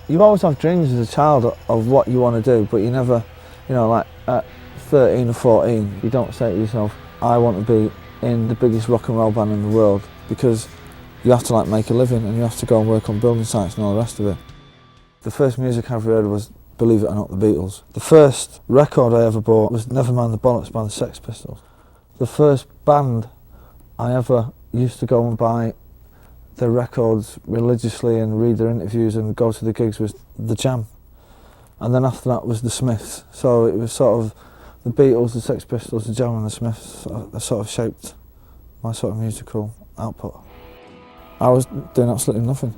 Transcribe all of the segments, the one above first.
You always have dreams as a child of what you want to do, but you never, like at 13 or 14, you don't say to yourself, I want to be in the biggest rock and roll band in the world, because you have to make a living and you have to go and work on building sites and all the rest of it. The first music I ever heard was, believe it or not, the Beatles. The first record I ever bought was Never Mind the Bollocks by the Sex Pistols. The first band I ever used to go and buy their records religiously and read their interviews and go to the gigs was The Jam. And then after that was the Smiths. So it was sort of the Beatles, the Sex Pistols, the Jam and the Smiths that sort of shaped my sort of musical output. I was doing absolutely nothing.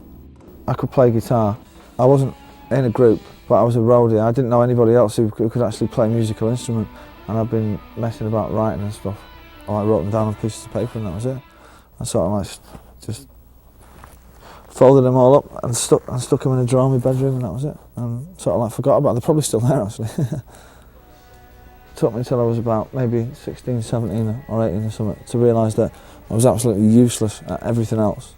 I could play guitar. I wasn't in a group, but I was a roadie. I didn't know anybody else who could actually play a musical instrument, and I've been messing about writing and stuff. I wrote them down on pieces of paper and that was it. I sort of just folded them all up and stuck them in a drawer in my bedroom, and that was it. And sort of forgot about them. They're probably still there actually. It took me till I was about maybe 16, 17 or 18 or something to realise that I was absolutely useless at everything else,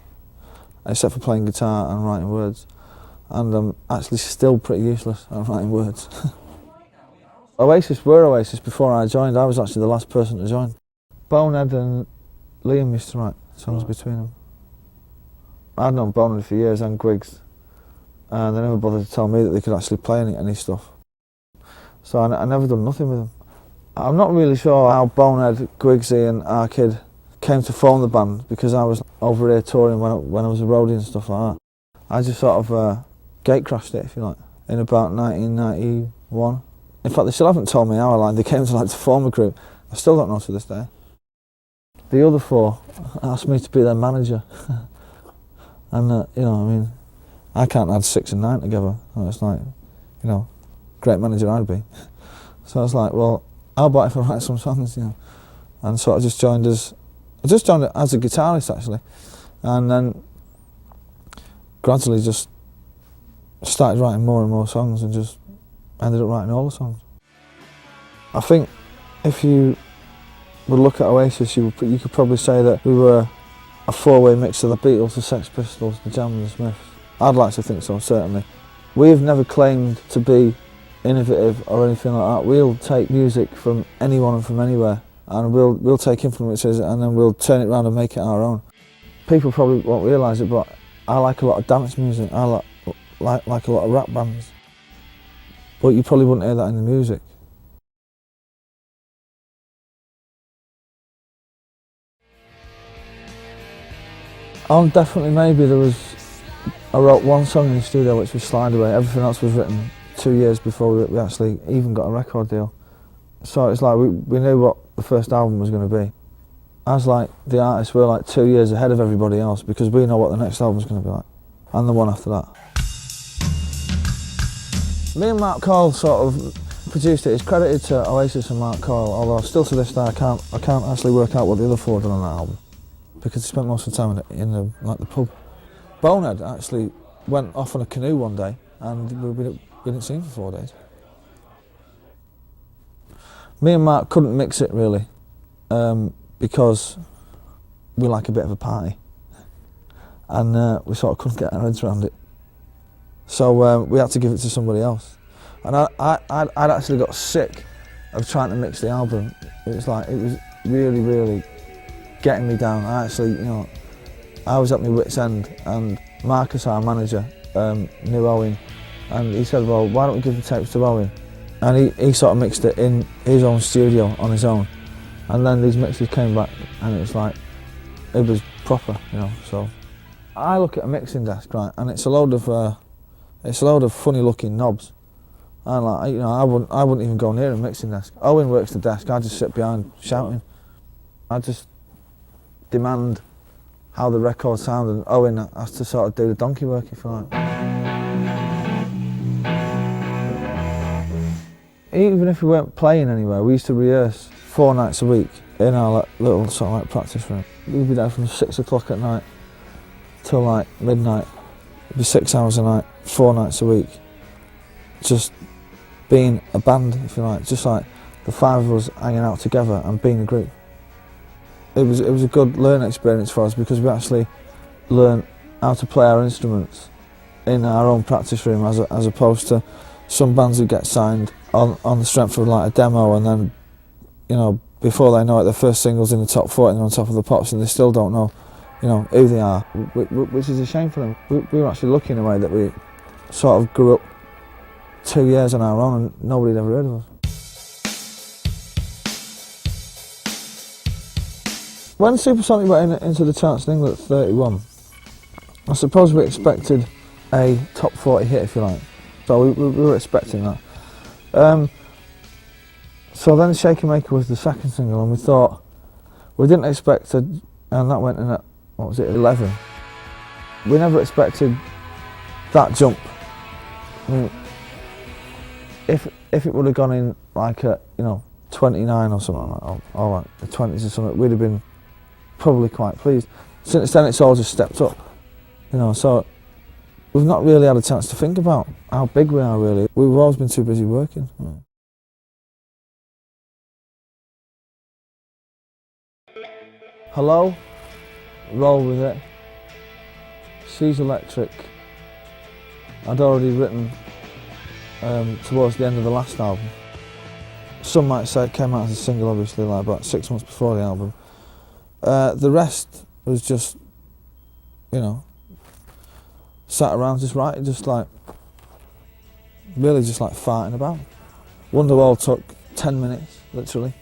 except for playing guitar and writing words. And I'm actually still pretty useless at writing words. Oasis were Oasis before I joined. I was actually the last person to join. Bonehead and Liam used to write songs between them. I'd known Bonehead for years and Griggs, and they never bothered to tell me that they could actually play any stuff. So I never done nothing with them. I'm not really sure how Bonehead, Griggsy and our kid came to form the band, because I was over here touring when I was a roadie and stuff like that. I just sort of gate crashed it, if you like, in about 1991. In fact, they still haven't told me how they came to form a group. I still don't know to this day. The other four asked me to be their manager. And, I can't add 6 and 9 together. And it's great manager I'd be. So I was like, well, how about if I write some songs, And so I just joined as a guitarist actually. And then gradually just started writing more and more songs and just ended up writing all the songs. I think if you would look at Oasis, you could probably say that we were a four-way mix of the Beatles, the Sex Pistols, the Jam and the Smiths. I'd like to think so, certainly. We've never claimed to be innovative or anything like that. We'll take music from anyone and from anywhere, and we'll take influences and then we'll turn it around and make it our own. People probably won't realise it, but I like a lot of dance music. I like a lot of rap bands, but you probably wouldn't hear that in the music. Definitely maybe I wrote one song in the studio which was Slide Away. Everything else was written 2 years before we actually even got a record deal. So it's we knew what the first album was going to be. As the artists, we're 2 years ahead of everybody else, because we know what the next album's going to be like, and the one after that. Me and Mark Coyle sort of produced it. It's credited to Oasis and Mark Coyle, although still to this day I can't actually work out what the other four done on that album, because they spent most of the time in the pub. Bonehead actually went off on a canoe one day, and we didn't see him for 4 days. Me and Mark couldn't mix it really, because we like a bit of a party, and we sort of couldn't get our heads around it. So we had to give it to somebody else. And I'd actually got sick of trying to mix the album. It was really, really getting me down. I was at my wit's end, and Marcus, our manager, knew Owen, and he said, well, why don't we give the tapes to Owen? And he sort of mixed it in his own studio on his own. And then these mixes came back, and it was proper, So I look at a mixing desk, right, and it's a load of funny-looking knobs. And I wouldn't even go near a mixing desk. Owen works the desk. I just sit behind shouting. I just demand how the record sounded, and Owen has to sort of do the donkey work, if you like. Even if we weren't playing anywhere, we used to rehearse 4 nights a week in our little sort of practice room. We'd be there from 6 o'clock at night till midnight. It'd be 6 hours a night, 4 nights a week. Just being a band, if you like, just the 5 of us hanging out together and being a group. It was a good learning experience for us, because we actually learned how to play our instruments in our own practice room, as opposed to some bands who get signed on the strength of like a demo, and then, you know, before they know it, their first single's in the top 40 and they're on top of the pops, and they still don't know, you know, who they are, which is a shame for them. We were actually lucky in a way that we sort of grew up 2 years on our own and nobody had ever heard of us. When Supersonic went into the charts in England at 31, I suppose we expected a top 40 hit, if you like. So we were expecting that. So then Shaker Maker was the second single, and we thought, we didn't expect and that went in at, what was it, 11. We never expected that jump. I mean, if it would have gone in like at, you know, 29 or something like that, or like the 20s or something, we'd have been probably quite pleased. Since then it's all just stepped up, you know, so we've not really had a chance to think about how big we are really. We've always been too busy working. Hello, Roll With It, She's Electric. I'd already written towards the end of the last album. Some might say it came out as a single, obviously, like about 6 months before the album. The rest was just, you know, sat around just writing, just like, really just like farting about. Wonderwall took 10 minutes, literally.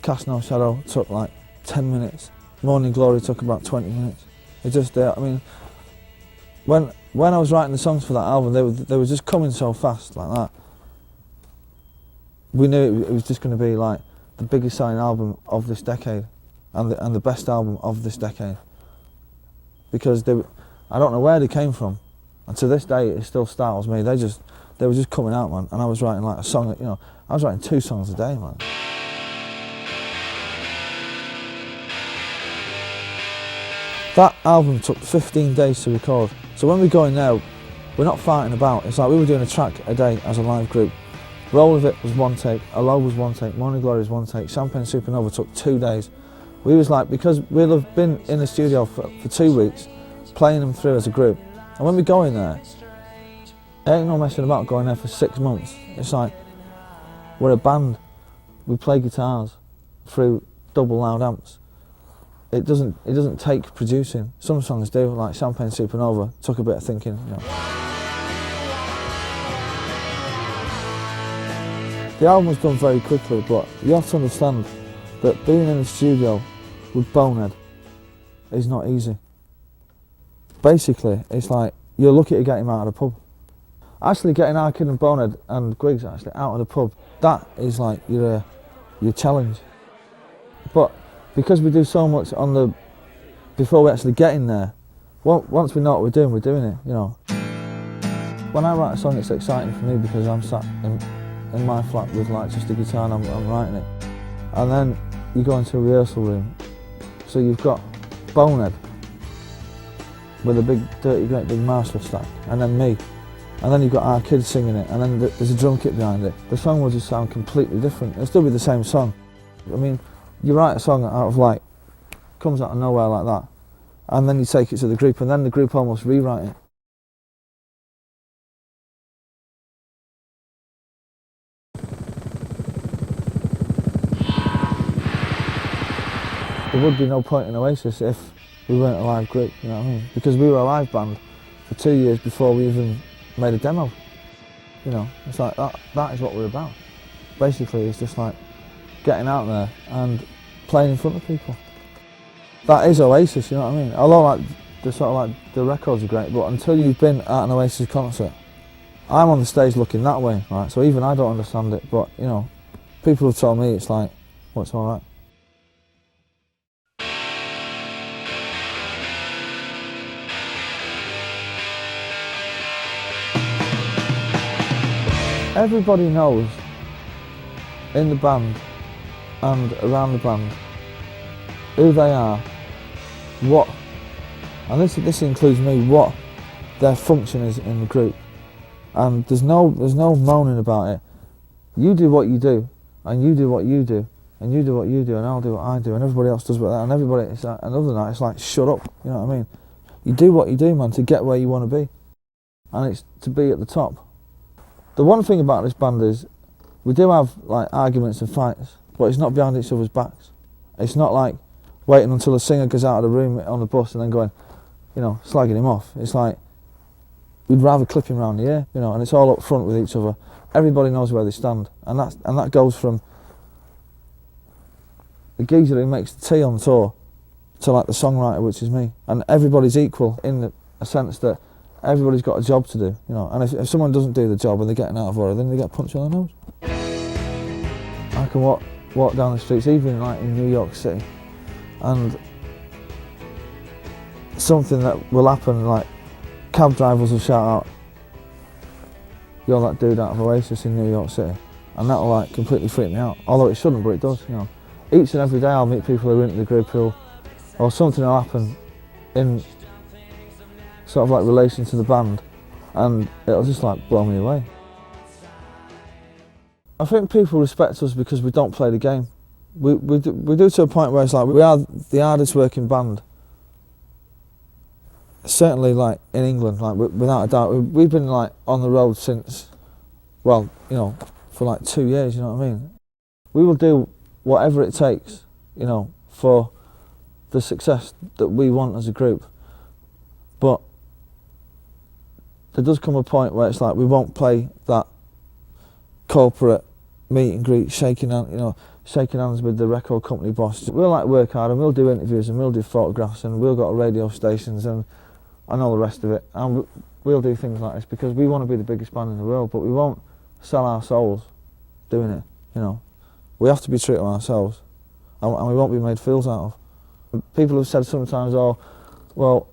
Cast No Shadow took like 10 minutes. Morning Glory took about 20 minutes. It just, I mean, when I was writing the songs for that album, they were just coming so fast like that. We knew it was just going to be like the biggest selling album of this decade, and the best album of this decade. Because I don't know where they came from, and to this day it still startles me. They were just coming out, man, and I was writing like a song. You know, I was writing 2 songs a day, man. That album took 15 days to record. So when we go in there, we're not fighting about. It's like we were doing a track a day as a live group. Roll With It was 1 take, Hello was 1 take, Morning Glory was 1 take, Champagne Supernova took 2 days. We was like, because we'll have been in the studio for 2 weeks, playing them through as a group. And when we go in there, it ain't no messing about going there for 6 months. It's like, we're a band, we play guitars through double loud amps. It doesn't take producing. Some songs do, like Champagne Supernova, took a bit of thinking, you know. The album was done very quickly, but you have to understand that being in the studio with Bonehead is not easy. Basically, it's like, you're lucky to get him out of the pub. Actually getting Arkid and Bonehead and Griggs actually out of the pub, that is like your challenge. But because we do so much before we actually get in there, once we know what we're doing it, you know. When I write a song, it's exciting for me because I'm sat in my flat with like just a guitar and I'm writing it. And then you go into a rehearsal room, so you've got Bonehead with a big great big Marshall stack, and then me, and then you've got our kids singing it, and then there's a drum kit behind it. The song will just sound completely different. It'll still be the same song. I mean, you write a song out of like, comes out of nowhere like that, and then you take it to the group, and then the group almost rewrite it. There would be no point in Oasis if we weren't a live group, you know what I mean? Because we were a live band for 2 years before we even made a demo. You know, it's like that is what we're about. Basically, it's just like getting out there and playing in front of people. That is Oasis, you know what I mean? Although like the records are great, but until you've been at an Oasis concert, I'm on the stage looking that way, right? So even I don't understand it, but you know, people have told me it's like, well, it's alright. Everybody knows in the band and around the band who they are, what, and this includes me, what their function is in the group. And there's no moaning about it. You do what you do, and you do what you do, and you do what you do, and I'll do what I do, and everybody else does what that, and everybody, it's like, and other than that, it's like, shut up, you know what I mean? You do what you do, man, to get where you want to be. and it's to be at the top. The one thing about this band is we do have like arguments and fights, but it's not behind each other's backs. It's not like waiting until a singer goes out of the room on the bus and then going, you know, slagging him off. It's like we'd rather clip him round the ear, you know, and it's all up front with each other. Everybody knows where they stand, and that goes from the geezer who makes the tea on tour to like the songwriter, which is me, and everybody's equal in a sense that everybody's got a job to do, you know. And if someone doesn't do the job and they're getting out of order, then they get punched on the nose. I can walk down the streets, even like in New York City, and something that will happen, like cab drivers will shout out, "You're that dude out of Oasis in New York City," and that'll like completely freak me out. Although it shouldn't, but it does, you know. Each and every day I'll meet people who are into the group or something will happen in sort of like relation to the band, and it'll just like blow me away. I think people respect us because we don't play the game. We do to a point where it's like we are the hardest working band. Certainly, like in England, like without a doubt, we've been like on the road since, well, you know, for like 2 years. You know what I mean? We will do whatever it takes, you know, for the success that we want as a group. But there does come a point where it's like we won't play that corporate meet and greet, shaking hands with the record company boss. We'll like work hard and we'll do interviews and we'll do photographs and we'll go to radio stations and all the rest of it. And we'll do things like this because we want to be the biggest band in the world, but we won't sell our souls doing it, you know. We have to be true to ourselves, and we won't be made fools out of. People have said sometimes, "Oh, well,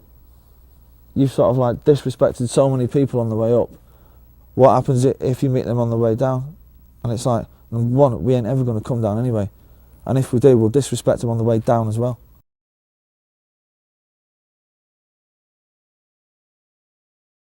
you've sort of like disrespected so many people on the way up. What happens if you meet them on the way down?" And it's like, one, we ain't ever going to come down anyway, and if we do, we'll disrespect them on the way down as well.